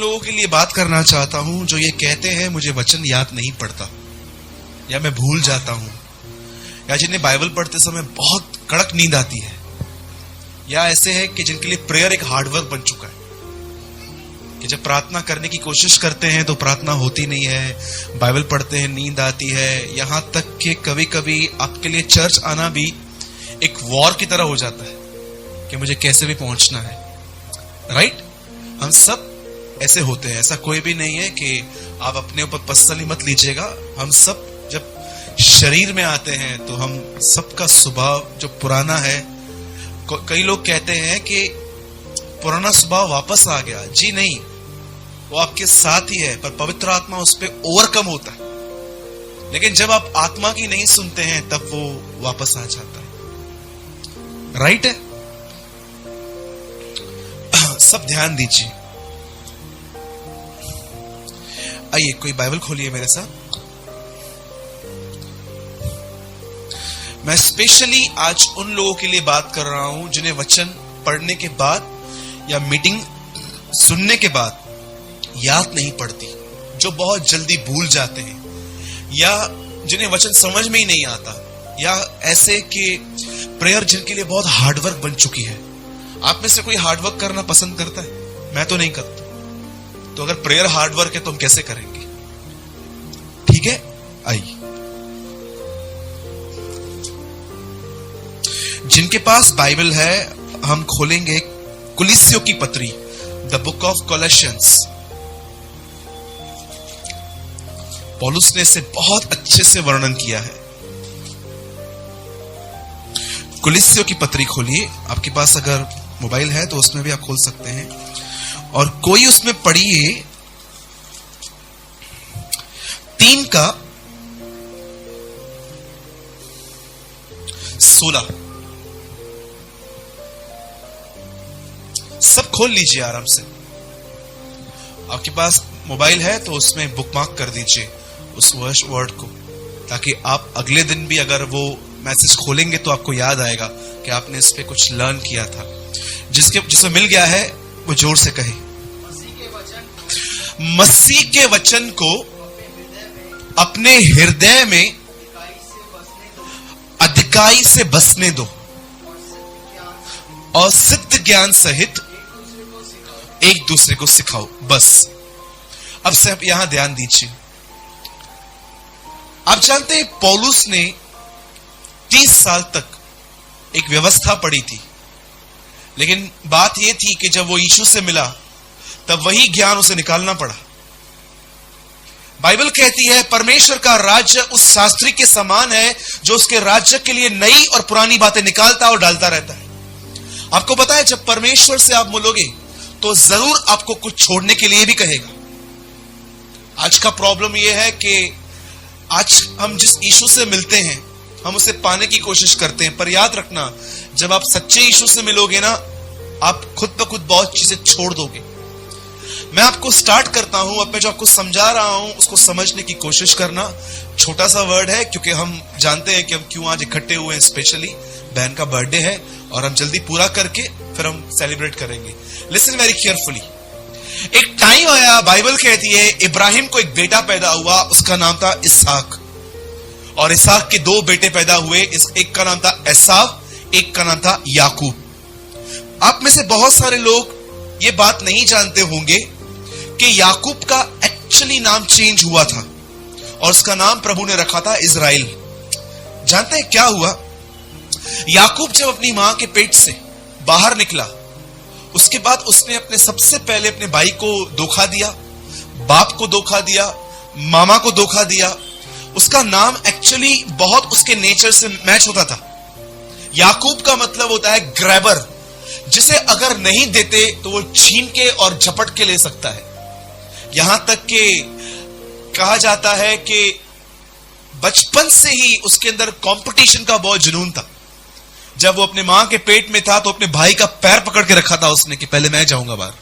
लोगों के लिए बात करना चाहता हूं जो ये कहते हैं मुझे वचन याद नहीं पड़ता, या मैं भूल जाता हूं, या जिन्हें बाइबल पढ़ते समय बहुत कड़क नींद आती है, या ऐसे है कि जिनके लिए प्रेयर एक हार्डवर्क बन चुका है कि जब प्रार्थना करने की कोशिश करते हैं तो प्रार्थना होती नहीं है, बाइबल पढ़ते हैं नींद आती है, यहां तक कि कभी कभी आपके लिए चर्च आना भी एक वॉर की तरह हो जाता है कि मुझे कैसे भी पहुंचना है। राइट? हम सब ऐसे होते हैं, ऐसा कोई भी नहीं है कि आप अपने ऊपर पर्सनली मत लीजिएगा। हम सब जब शरीर में आते हैं तो हम सबका स्वभाव जो पुराना है, कई लोग कहते हैं कि पुराना स्वभाव वापस आ गया। जी नहीं, वो आपके साथ ही है, पर पवित्र आत्मा उस पर ओवरकम होता है। लेकिन जब आप आत्मा की नहीं सुनते हैं तब वो वापस आ जाता है। राइट है? सब ध्यान दीजिए। आइए, कोई बाइबल खोलिए मेरे साथ। मैं स्पेशली आज उन लोगों के लिए बात कर रहा हूं जिन्हें वचन पढ़ने के बाद या मीटिंग सुनने के बाद याद नहीं पड़ती, जो बहुत जल्दी भूल जाते हैं, या जिन्हें वचन समझ में ही नहीं आता, या ऐसे कि प्रेयर जिनके लिए बहुत हार्डवर्क बन चुकी है। आप में से कोई हार्डवर्क करना पसंद करता है? मैं तो नहीं करता। तो अगर प्रेयर हार्डवर्क है तो हम कैसे करेंगे? ठीक है, आइए। जिनके पास बाइबल है हम खोलेंगे कुलिस्सियों की पत्री, द बुक ऑफ कोलोसियंस। पौलुस ने इसे बहुत अच्छे से वर्णन किया है। कुलिस्सियों की पत्री खोलिए। आपके पास अगर मोबाइल है तो उसमें भी आप खोल सकते हैं, और कोई उसमें पढ़िए 3:16। सब खोल लीजिए आराम से। आपके पास मोबाइल है तो उसमें बुकमार्क कर दीजिए उस वर्ड को, ताकि आप अगले दिन भी अगर वो मैसेज खोलेंगे तो आपको याद आएगा कि आपने इस पे कुछ लर्न किया था। जिसमें मिल गया है वो जोर से कहे। मसीह के वचन को अपने हृदय में अधिकाई से बसने दो, और सिद्ध ज्ञान सहित एक दूसरे को सिखाओ। बस अब से आप यहां ध्यान दीजिए। आप जानते हैं पौलुस ने 30 साल तक एक व्यवस्था पढ़ी थी, लेकिन बात यह थी कि जब वो यीशु से मिला तब वही ज्ञान उसे निकालना पड़ा। बाइबल कहती है परमेश्वर का राज्य उस शास्त्री के समान है जो उसके राज्य के लिए नई और पुरानी बातें निकालता और डालता रहता है। आपको पता है, जब परमेश्वर से आप मिलोगे तो जरूर आपको कुछ छोड़ने के लिए भी कहेगा। आज का प्रॉब्लम यह है कि आज हम जिस यीशु से मिलते हैं हम उसे पाने की कोशिश करते हैं, पर याद रखना, जब आप सच्चे यीशु से मिलोगे ना, आप खुद ब खुद बहुत चीजें छोड़ दोगे। मैं आपको स्टार्ट करता हूं। अब मैं जो आपको समझा रहा हूं उसको समझने की कोशिश करना। छोटा सा वर्ड है क्योंकि हम जानते हैं कि हम क्यों आज इकट्ठे हुए हैं। स्पेशली बहन का बर्थडे है और हम जल्दी पूरा करके फिर हम सेलिब्रेट करेंगे। Listen very carefully. एक टाइम आया, बाइबल कहती है इब्राहिम को एक बेटा पैदा हुआ, उसका नाम था इसहाक, और इसहाक के 2 बेटे पैदा हुए। एक का नाम था एसाव, एक का नाम था याकूब। आप में से बहुत सारे लोग ये बात नहीं जानते होंगे कि याकूब का एक्चुअली नाम चेंज हुआ था और उसका नाम प्रभु ने रखा था इजराइल। जानते हैं क्या हुआ? याकूब जब अपनी मां के पेट से बाहर निकला, उसके बाद उसने सबसे पहले अपने भाई को धोखा दिया, बाप को धोखा दिया, मामा को धोखा दिया। उसका नाम एक्चुअली बहुत उसके नेचर से मैच होता था। याकूब का मतलब होता है ग्रैबर, जिसे अगर नहीं देते तो वो छीन के और झपट के ले सकता है। यहां तक कि कहा जाता है कि बचपन से ही उसके अंदर कंपटीशन का बहुत जुनून था। जब वो अपने मां के पेट में था तो अपने भाई का पैर पकड़ के रखा था उसने कि पहले मैं जाऊंगा बाहर।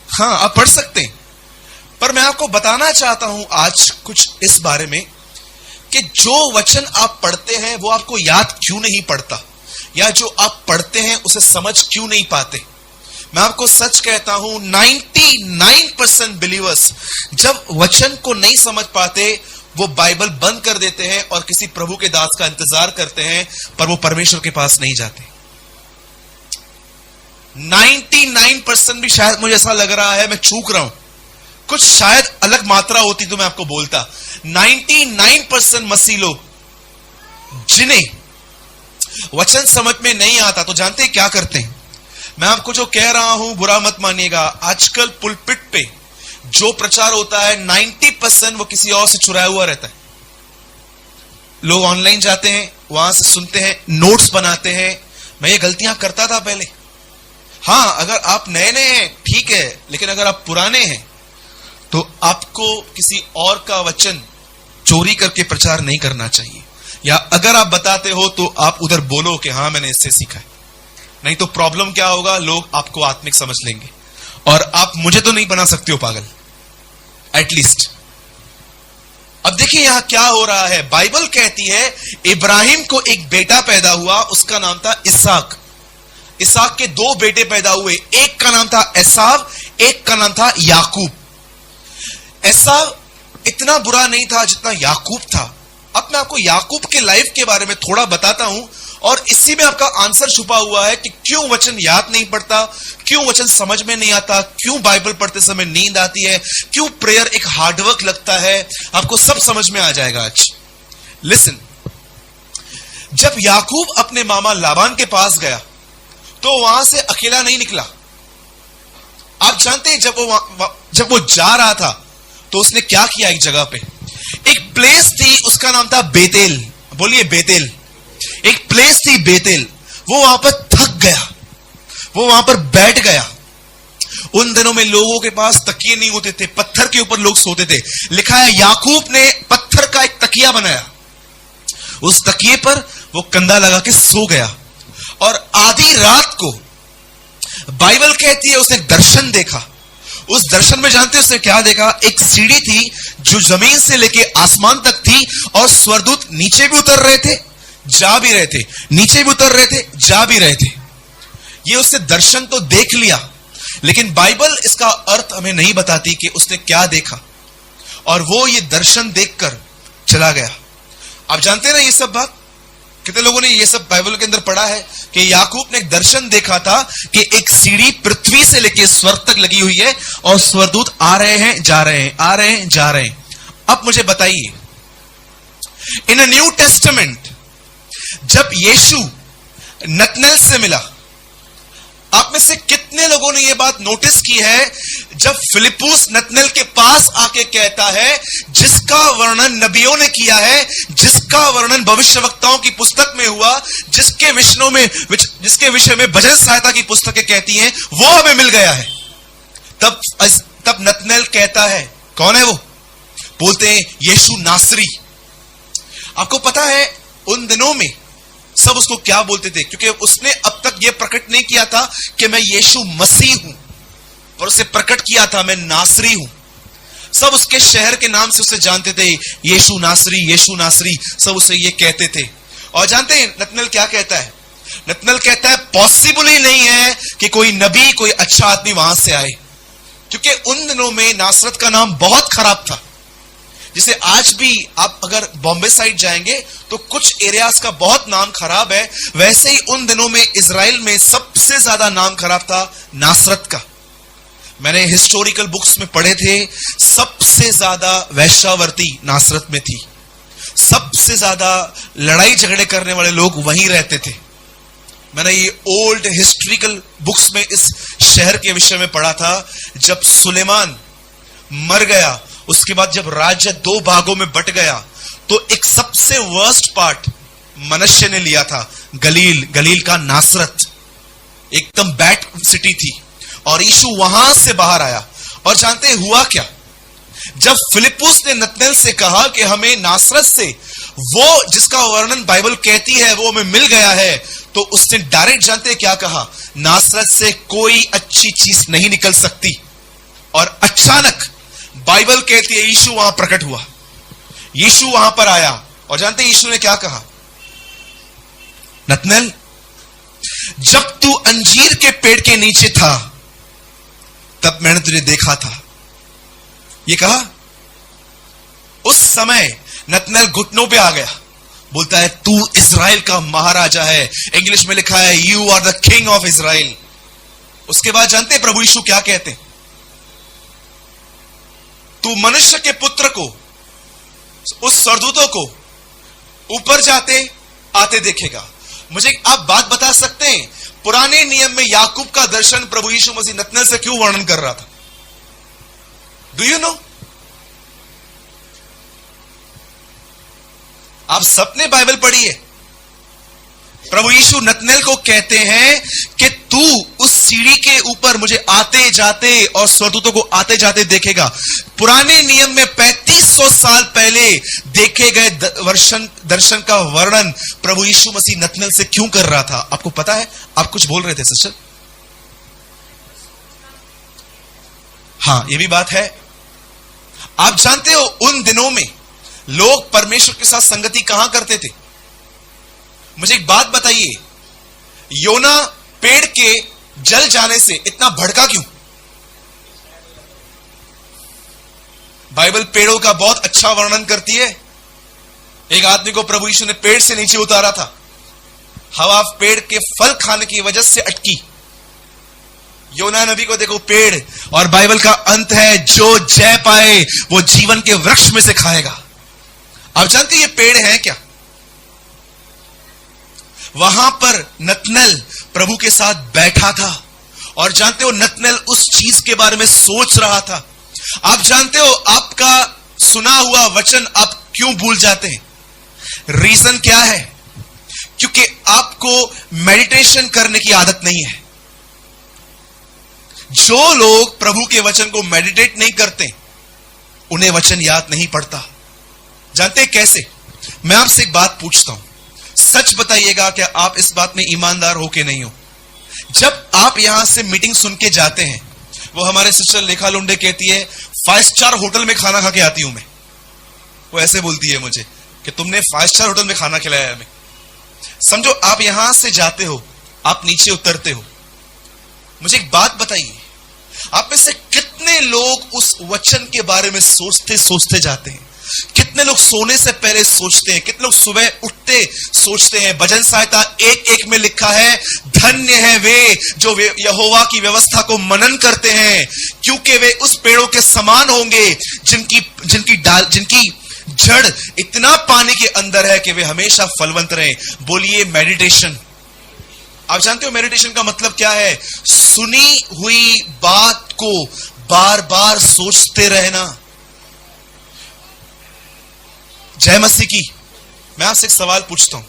हां, आप पढ़ सकते हैं, पर मैं आपको बताना चाहता हूं आज कुछ इस बारे में कि जो वचन आप पढ़ते हैं वो आपको याद क्यों नहीं पड़ता, या जो आप पढ़ते हैं उसे समझ क्यों नहीं पाते। मैं आपको सच कहता हूं, 99% बिलीवर्स जब वचन को नहीं समझ पाते, वो बाइबल बंद कर देते हैं और किसी प्रभु के दास का इंतजार करते हैं, पर वो परमेश्वर के पास नहीं जाते। 99% भी शायद मुझे ऐसा लग रहा है मैं चूक रहा हूं, कुछ शायद अलग मात्रा होती तो मैं आपको बोलता। 99% मसीह लोग जिन्हें वचन समझ में नहीं आता, तो जानते हैं क्या करते हैं? मैं आपको जो कह रहा हूं बुरा मत मानिएगा, आजकल पुलपिट पे जो प्रचार होता है 90% वो किसी और से चुराया हुआ रहता है। लोग ऑनलाइन जाते हैं, वहां से सुनते हैं, नोट्स बनाते हैं। मैं ये गलतियां करता था पहले। हां, अगर आप नए नए हैं ठीक है, लेकिन अगर आप पुराने हैं तो आपको किसी और का वचन चोरी करके प्रचार नहीं करना चाहिए। या अगर आप बताते हो तो आप उधर बोलो कि हां मैंने इससे सीखा है, नहीं तो प्रॉब्लम क्या होगा, लोग आपको आत्मिक समझ लेंगे और आप मुझे तो नहीं बना सकते हो पागल, एटलीस्ट। अब देखिए यहां क्या हो रहा है। बाइबल कहती है इब्राहिम को एक बेटा पैदा हुआ, उसका नाम था इसहाक। इसहाक के दो बेटे पैदा हुए, एक का नाम था एसाव, एक का नाम था याकूब। एसाव इतना बुरा नहीं था जितना याकूब था। अब मैं आपको याकूब के लाइफ के बारे में थोड़ा बताता हूं और इसी में आपका आंसर छुपा हुआ है कि क्यों वचन याद नहीं पड़ता, क्यों वचन समझ में नहीं आता, क्यों बाइबल पढ़ते समय नींद आती है, क्यों प्रेयर एक हार्डवर्क लगता है। आपको सब समझ में आ जाएगा आज। लिसन, जब याकूब अपने मामा लाबान के पास गया तो वहां से अकेला नहीं निकला। आप जानते हैं जब वो जा रहा था तो उसने क्या किया? एक जगह पे एक प्लेस थी, उसका नाम था बेतेल। बोलिए बेतेल। एक प्लेस थी बेतेल। वो वहां पर थक गया, वो वहां पर बैठ गया। उन दिनों में लोगों के पास तकिए नहीं होते थे, पत्थर के ऊपर लोग सोते थे। लिखा है याकूब ने पत्थर का एक तकिया बनाया, उस तकिए पर वो कंधा लगा के सो गया। और आधी रात को बाइबल कहती है उसने दर्शन देखा। उस दर्शन में जानते हैं उसने क्या देखा? एक सीढ़ी थी जो जमीन से लेके आसमान तक थी और स्वर्गदूत नीचे भी उतर रहे थे, जा भी रहे थे, नीचे भी उतर रहे थे, जा भी रहे थे। ये उसने दर्शन तो देख लिया, लेकिन बाइबल इसका अर्थ हमें नहीं बताती कि उसने क्या देखा। और वो ये दर्शन देखकर चला गया। आप जानते हैं ना ये सब बात? कितने लोगों ने ये सब बाइबल के अंदर पढ़ा है कि याकूब ने एक दर्शन देखा था कि एक सीढ़ी पृथ्वी से लेकर स्वर्ग तक लगी हुई है और स्वर्गदूत आ रहे हैं, जा रहे हैं, आ रहे हैं, जा रहे हैं। अब मुझे बताइए, इन न्यू टेस्टामेंट जब यीशु नतनएल से मिला, आप में से कितने लोगों ने यह बात नोटिस की है? जब फिलिप्पुस नतनएल के पास आके कहता है जिसका वर्णन नबियों ने किया है, जिसका वर्णन भविष्यवक्ताओं की पुस्तक में हुआ, जिसके विषय में भजन सहायता की पुस्तकें कहती हैं, वो हमें मिल गया है। तब नतनएल कहता है, कौन है वो? बोलते हैं यीशु नासरी। आपको पता है उन दिनों में सब उसको क्या बोलते थे? क्योंकि उसने अब तक यह प्रकट नहीं किया था कि मैं यीशु मसीह हूं, और उसे प्रकट किया था मैं नासरी हूं। सब उसके शहर के नाम से उसे जानते थे, यीशु नासरी, यीशु नासरी, सब उसे ये कहते थे। और जानते हैं नतनएल क्या कहता है? नतनएल कहता है पॉसिबल ही नहीं है कि कोई नबी, कोई अच्छा आदमी वहां से आए, क्योंकि उन दिनों में नासरत का नाम बहुत खराब था। जिसे आज भी आप अगर बॉम्बे साइड जाएंगे तो कुछ एरियाज का बहुत नाम खराब है, वैसे ही उन दिनों में इजराइल में सबसे ज्यादा नाम खराब था नासरत का। मैंने हिस्टोरिकल बुक्स में पढ़े थे, सबसे ज्यादा वैश्यावर्ती नासरत में थी, सबसे ज्यादा लड़ाई झगड़े करने वाले लोग वहीं रहते थे। मैंने ये ओल्ड हिस्टोरिकल बुक्स में इस शहर के विषय में पढ़ा था। जब सुलेमान मर गया, उसके बाद जब राज्य दो भागों में बट गया, तो एक सबसे वर्स्ट पार्ट मनश्शे ने लिया था, गलील का नासरत, एकदम बैड सिटी थी, और यीशु वहां से बाहर आया। और जानते हैं हुआ क्या? जब फिलिप्पुस ने नतनएल से कहा कि हमें नासरत से वो जिसका वर्णन बाइबल कहती है वो हमें मिल गया है, तो उसने डायरेक्ट जानते हैं क्या कहा? नासरत से कोई अच्छी चीज नहीं निकल सकती। और अचानक बाइबल कहती है यीशु वहां प्रकट हुआ, यीशु वहां पर आया। और जानते हैं यीशु ने क्या कहा? नतनएल, जब तू अंजीर के पेड़ के नीचे था तब मैंने तुझे देखा था। ये कहा। उस समय नतनएल घुटनों पे आ गया, बोलता है तू इज़राइल का महाराजा है। इंग्लिश में लिखा है you are the king of Israel. उसके बाद जानते हैं प्रभु यीशु क्या कहते हैं? तू मनुष्य के पुत्र को, उस स्वर्गदूतों को ऊपर जाते आते देखेगा। मुझे आप बात बता सकते हैं, पुराने नियम में याकूब का दर्शन प्रभु यीशु मसीह नतनएल से क्यों वर्णन कर रहा था? Do you know? आप सबने बाइबल पढ़ी है। प्रभु यीशु नतनएल को कहते हैं कि तू उस सीढ़ी के ऊपर मुझे आते जाते और स्वर्गदूतों को आते जाते देखेगा। पुराने नियम में 3500 साल पहले देखे गए दर्शन का वर्णन प्रभु यीशु मसीह नतनएल से क्यों कर रहा था? आपको पता है? आप कुछ बोल रहे थे सिस्टर। हां, यह भी बात है। आप जानते हो उन दिनों में लोग परमेश्वर के साथ संगति कहां करते थे? मुझे एक बात बताइए, योना पेड़ के जल जाने से इतना भड़का क्यों? बाइबल पेड़ों का बहुत अच्छा वर्णन करती है। एक आदमी को प्रभु यीशु ने पेड़ से नीचे उतारा था, हवा पेड़ के फल खाने की वजह से अटकी। योना नबी को देखो पेड़, और बाइबल का अंत है जो जय पाए वो जीवन के वृक्ष में से खाएगा। आप जानते हैं ये पेड़ है क्या? वहां पर नतनएल प्रभु के साथ बैठा था, और जानते हो नतनएल उस चीज के बारे में सोच रहा था। आप जानते हो आपका सुना हुआ वचन आप क्यों भूल जाते हैं? रीजन क्या है? क्योंकि आपको मेडिटेशन करने की आदत नहीं है। जो लोग प्रभु के वचन को मेडिटेट नहीं करते उन्हें वचन याद नहीं पड़ता। जानते हैं कैसे? मैं आपसे एक बात पूछता हूं, सच बताइएगा क्या आप इस बात में ईमानदार हो कि नहीं हो? जब आप यहां से मीटिंग सुन के जाते हैं, वो हमारे सिस्टर लेखा लुंडे कहती है 5 स्टार होटल में खाना खा के आती हूं मैं। वो ऐसे बोलती है मुझे कि तुमने 5 स्टार होटल में खाना खिलाया हमें। समझो आप यहां से जाते हो, आप नीचे उतरते हो। मुझे एक बात बताइए, आप में से कितने लोग उस वचन के बारे में सोचते सोचते जाते हैं? कितने लोग सोने से पहले सोचते हैं? कितने लोग सुबह उठते सोचते हैं? भजन संहिता 1:1 में लिखा है, धन्य है वे जो वे यहोवा की व्यवस्था को मनन करते हैं, क्योंकि वे उस पेड़ों के समान होंगे जिनकी जड़ इतना पानी के अंदर है कि वे हमेशा फलवंत रहें। बोलिए मेडिटेशन। आप जानते हो मेडिटेशन का मतलब क्या है? सुनी हुई बात को बार बार सोचते रहना। जय मसीह की। मैं आपसे एक सवाल पूछता हूं,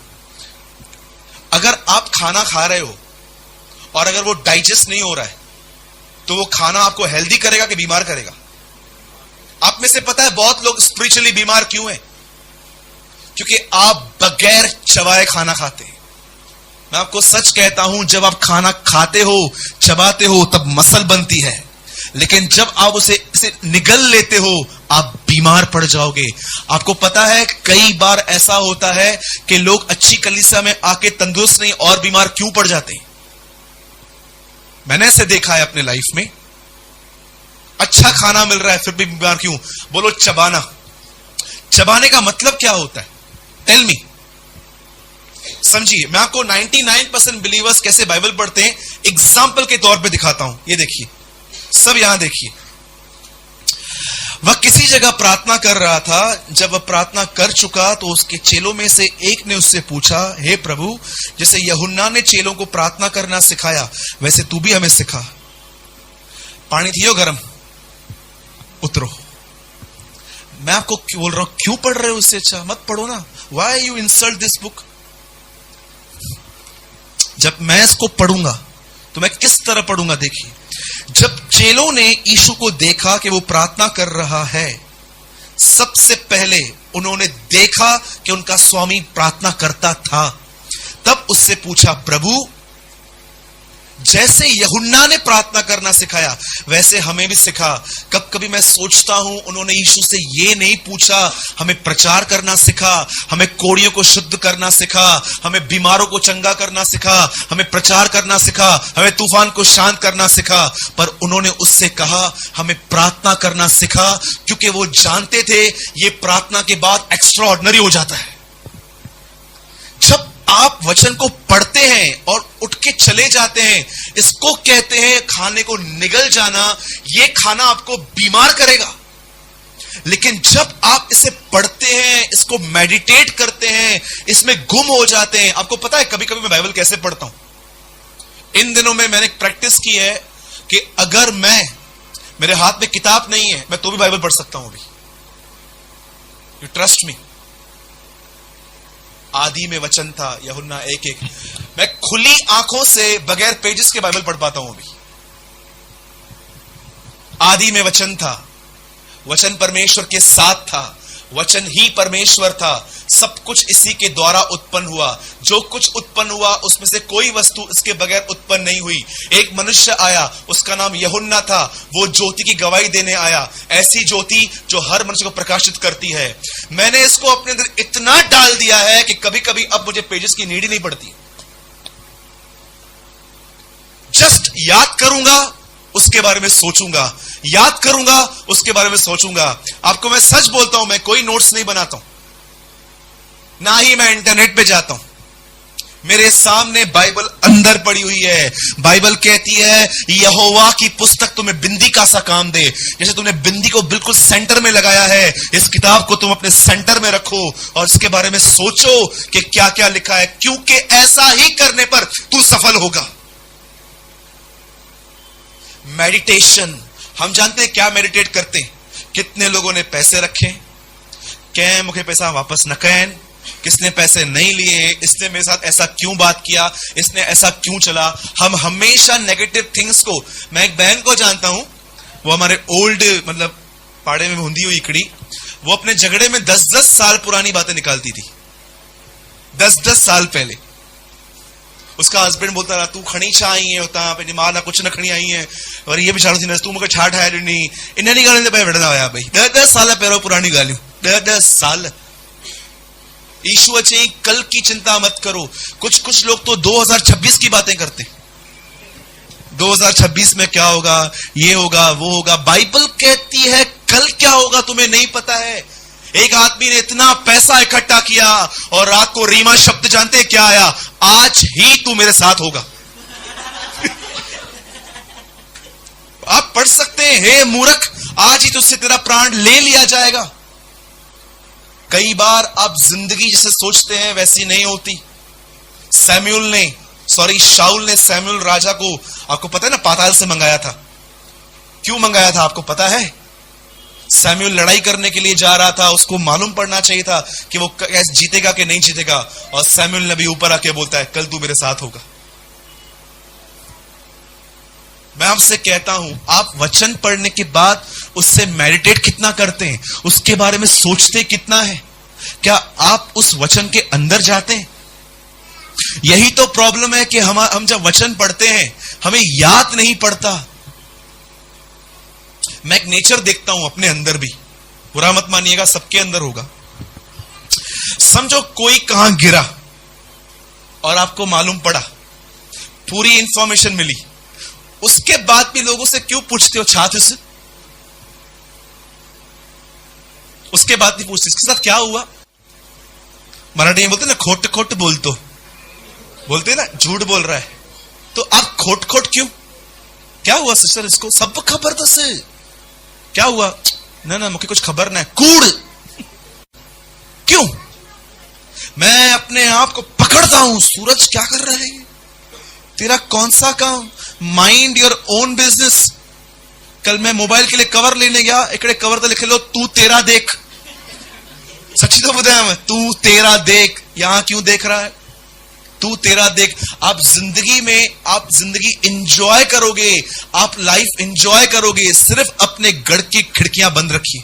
अगर आप खाना खा रहे हो और अगर वो डाइजेस्ट नहीं हो रहा है तो वो खाना आपको हेल्दी करेगा कि बीमार करेगा? आप में से पता है बहुत लोग स्पिरिचुअली बीमार क्यों हैं? क्योंकि आप बगैर चबाए खाना खाते हैं। मैं आपको सच कहता हूं, जब आप खाना खाते हो, चबाते हो, तब मसल बनती है, लेकिन जब आप उसे निगल लेते हो आप बीमार पड़ जाओगे। आपको पता है कई बार ऐसा होता है कि लोग अच्छी कलीसिया में आके तंदुरुस्त नहीं और बीमार क्यों पड़ जाते हैं? मैंने ऐसे देखा है अपने लाइफ में। अच्छा खाना मिल रहा है फिर भी बीमार क्यों? बोलो चबाना। चबाने का मतलब क्या होता है? Tell me. समझिए, मैं आपको 99% बिलीवर्स कैसे बाइबल पढ़ते हैं एग्जाम्पल के तौर पे दिखाता हूं। ये देखिए, सब यहां देखिए। वह किसी जगह प्रार्थना कर रहा था। जब वह प्रार्थना कर चुका तो उसके चेलों में से एक ने उससे पूछा, हे प्रभु, जैसे यूहन्ना ने चेलों को प्रार्थना करना सिखाया वैसे तू भी हमें सिखा। पानी थियो गरम, उतरो। मैं आपको क्यों बोल रहा हूं, क्यों पढ़ रहे हो? उससे अच्छा मत पढ़ो ना। Why you insult this book? जब मैं इसको पढ़ूंगा तो मैं किस तरह पढ़ूंगा? देखिए, जब चेलों ने यीशु को देखा कि वो प्रार्थना कर रहा है, सबसे पहले उन्होंने देखा कि उनका स्वामी प्रार्थना करता था। तब उससे पूछा, प्रभु, जैसे यूहन्ना ने प्रार्थना करना सिखाया वैसे हमें भी सिखा। कभी मैं सोचता हूं उन्होंने यीशु से ये नहीं पूछा, हमें प्रचार करना सिखा, हमें कोढ़ियों को शुद्ध करना सिखा, हमें बीमारों को चंगा करना सिखा, हमें प्रचार करना सिखा, हमें तूफान को शांत करना सिखा, पर उन्होंने उससे कहा हमें प्रार्थना करना सिखा, क्योंकि वो जानते थे ये प्रार्थना के बाद एक्स्ट्रा ऑर्डिनरी हो जाता है। जब आप वचन को पढ़ते हैं और उठ के चले जाते हैं, इसको कहते हैं खाने को निगल जाना। यह खाना आपको बीमार करेगा, लेकिन जब आप इसे पढ़ते हैं, इसको मेडिटेट करते हैं, इसमें गुम हो जाते हैं। आपको पता है कभी कभी मैं बाइबल कैसे पढ़ता हूं? इन दिनों में मैंने प्रैक्टिस की है कि अगर मेरे हाथ में किताब नहीं है, मैं तो भी बाइबल पढ़ सकता हूं। अभी यू ट्रस्ट मी। आदि में वचन था, यूहन्ना 1:1। मैं खुली आंखों से बगैर पेजेस के बाइबल पढ़ पाता हूं। अभी आदि में वचन था, वचन परमेश्वर के साथ था, वचन ही परमेश्वर था, सब कुछ इसी के द्वारा उत्पन्न हुआ। जो कुछ उत्पन्न हुआ उसमें से कोई वस्तु इसके बगैर उत्पन्न नहीं हुई। एक मनुष्य आया, उसका नाम यूहन्ना था, वो ज्योति की गवाही देने आया, ऐसी ज्योति जो हर मनुष्य को प्रकाशित करती है। मैंने इसको अपने अंदर इतना डाल दिया है कि कभी कभी अब मुझे पेजेस की नीड ही नहीं पड़ती। जस्ट याद करूंगा, उसके बारे में सोचूंगा, याद करूंगा, उसके बारे में सोचूंगा। आपको मैं सच बोलता हूं, मैं कोई नोट्स नहीं बनाता हूं, ना ही मैं इंटरनेट पे जाता हूं। मेरे सामने बाइबल अंदर पड़ी हुई है। बाइबल कहती है यहोवा की पुस्तक तुम्हें बिंदी का सा काम दे। जैसे तुमने बिंदी को बिल्कुल सेंटर में लगाया है, इस किताब को तुम अपने सेंटर में रखो और इसके बारे में सोचो कि क्या क्या लिखा है, क्योंकि ऐसा ही करने पर तू सफल होगा। मेडिटेशन, हम जानते हैं क्या मेडिटेट करते हैं। कितने लोगों ने पैसे रखे, क्या मुझे पैसा वापस न कहें, किसने पैसे नहीं लिए, इसने मेरे साथ ऐसा क्यों बात किया, इसने ऐसा क्यों चला। हम हमेशा नेगेटिव थिंग्स को, मैं एक बहन को जानता हूं, वो हमारे ओल्ड मतलब पाड़े में हुंदी हुई इकड़ी, वो अपने झगड़े में 10-10 साल पुरानी बातें निकालती थी। 10-10 साल पहले उसका हस्बैंड बोलता रहा तू खणी छा आई है होता पे निमार ना कुछ न खणी आई है, और ये बिचारो थी न तू मुझे छा ठाया नहीं, इन्हें नहीं गाली पे वड़दा होया भाई। 10-10 साल पैरों पुरानी गालियों, 10-10 साल। यीशु अच्छे कल की चिंता मत करो। कुछ लोग तो 2026 की बातें करते हैं, 2026 में क्या होगा, ये होगा, वो होगा। बाइबल कहती है कल क्या होगा तुम्हें नहीं पता है। एक आदमी ने इतना पैसा इकट्ठा किया और रात को रीमा शब्द जानते क्या आया, आज ही तू मेरे साथ होगा। आप पढ़ सकते हैं, हे मूर्ख आज ही तुझसे तेरा प्राण ले लिया जाएगा। कई बार आप जिंदगी जैसे सोचते हैं वैसी नहीं होती। शाऊल ने सैमुअल राजा को, आपको पता है ना, पाताल से मंगाया था। क्यों मंगाया था आपको पता है? सैमुअल लड़ाई करने के लिए जा रहा था, उसको मालूम पड़ना चाहिए था कि वो जीतेगा कि नहीं जीतेगा, और सैमुअल ने भी ऊपर आके बोलता है कल तू मेरे साथ होगा। मैं आपसे कहता हूं, आप वचन पढ़ने के बाद उससे मेडिटेट कितना करते हैं, उसके बारे में सोचते कितना है? क्या आप उस वचन के अंदर जाते हैं? यही तो प्रॉब्लम है कि हम जब वचन पढ़ते हैं हमें याद नहीं पड़ता। मैं एक नेचर देखता हूं अपने अंदर भी, बुरा मत मानिएगा, सबके अंदर होगा। समझो कोई कहां गिरा और आपको मालूम पड़ा, पूरी इंफॉर्मेशन मिली, उसके बाद भी लोगों से क्यों पूछते हो छात्र से? उसके बाद नहीं पूछते इसके साथ क्या हुआ। मराठी में बोलते ना खोट खोट बोलते ना, झूठ बोल रहा है, तो आप खोट खोट क्यों? क्या हुआ सिस्टर, इसको सब खबर तो से क्या हुआ? ना मुझे कुछ खबर ना है। कूड़ क्यों? मैं अपने आप को पकड़ता हूं, सूरज क्या कर रहा है, तेरा कौन सा काम, माइंड योर ओन बिजनेस। कल मैं मोबाइल के लिए कवर लेने गया, इकड़े कवर तो लिखे लो तू तेरा देख। सच्ची तो बताया मैं, तू तेरा देख। यहां क्यों देख रहा है? तू तेरा देख। आप जिंदगी इंजॉय करोगे, आप लाइफ इंजॉय करोगे, सिर्फ अपने गढ़ की खिड़कियां बंद रखिए।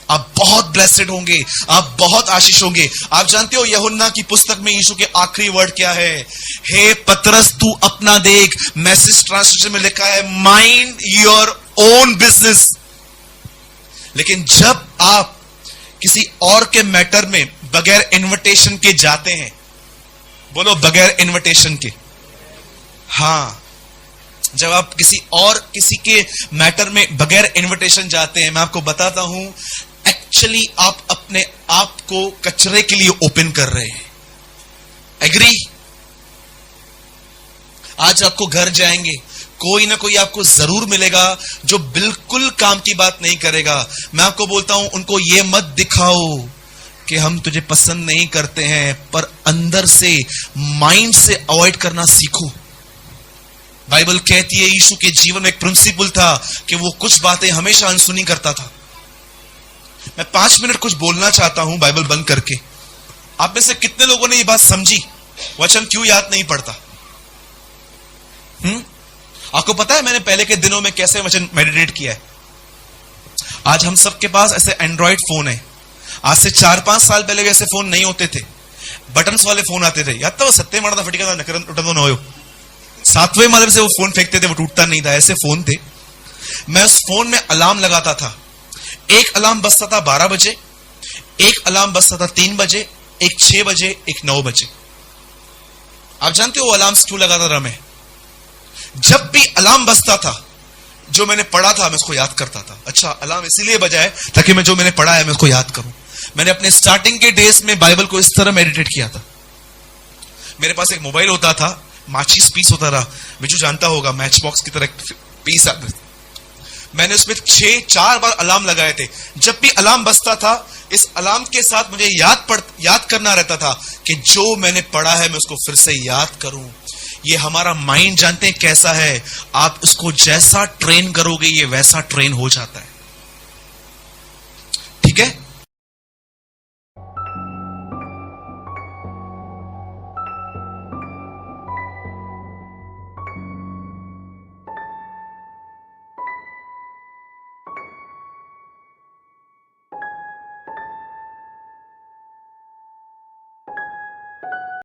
आप बहुत ब्लेस्ड होंगे, आप बहुत आशीष होंगे। आप जानते हो यूहन्ना की पुस्तक में यीशु के आखिरी वर्ड क्या है? हे पतरस तू अपना देख। मैसेज ट्रांसलेशन में लिखा है माइंड योर ओन बिजनेस। लेकिन जब आप किसी और के मैटर में बगैर इनविटेशन के जाते हैं, बोलो बगैर इनविटेशन के, हां, जब आप किसी के मैटर में बगैर इनविटेशन जाते हैं, मैं आपको बताता हूं, एक्चुअली आप अपने आप को कचरे के लिए ओपन कर रहे हैं। एग्री? आज आपको घर जाएंगे, कोई ना कोई आपको जरूर मिलेगा जो बिल्कुल काम की बात नहीं करेगा। मैं आपको बोलता हूं, उनको यह मत दिखाओ कि हम तुझे पसंद नहीं करते हैं, पर अंदर से, माइंड से अवॉइड करना सीखो। बाइबल कहती है यीशु के जीवन में एक प्रिंसिपल था कि वो कुछ बातें हमेशा अनसुनी करता था। मैं 5 मिनट कुछ बोलना चाहता हूं बाइबल बंद करके। आप में से कितने लोगों ने ये बात समझी? वचन क्यों याद नहीं पड़ता? आपको पता है मैंने पहले के दिनों में कैसे वचन मेडिटेट किया है? आज हम सबके पास ऐसे एंड्रॉइड फोन है। आज से 4-5 साल पहले ऐसे फोन नहीं होते थे, बटन्स वाले फोन आते थे। याद था वो सत्ते मारता फटिका था, 7वें माले से वो फोन फेंकते थे, वो टूटता नहीं था, ऐसे फोन थे। मैं उस फोन में अलार्म लगाता था। एक अलार्म बजता था 12 बजे, एक अलार्म बजता था 3 बजे, एक 6 बजे, एक 9 बजे। आप जानते हो वो अलार्म क्यों लगाता था मैं? जब भी अलार्म बजता था, जो मैंने पढ़ा था मैं उसको याद करता था। अच्छा, अलार्म इसीलिए बजा है ताकि मैं जो मैंने पढ़ा है मैं उसको याद करूं। मैंने अपने स्टार्टिंग के डेज में बाइबल को इस तरह मेडिटेट किया था। मेरे पास एक मोबाइल होता था, माचिस पीस होता था, बिजू जानता होगा, मैच बॉक्स की तरह पीस आते थे। मैंने उसमें 4 बार अलार्म लगाए थे। जब भी अलार्म बजता था, इस अलार्म के साथ मुझे याद करना रहता था कि जो मैंने पढ़ा है मैं उसको फिर से याद करूं। ये हमारा माइंड जानते हैं कैसा है? आप उसको जैसा ट्रेन करोगे ये वैसा ट्रेन हो जाता है।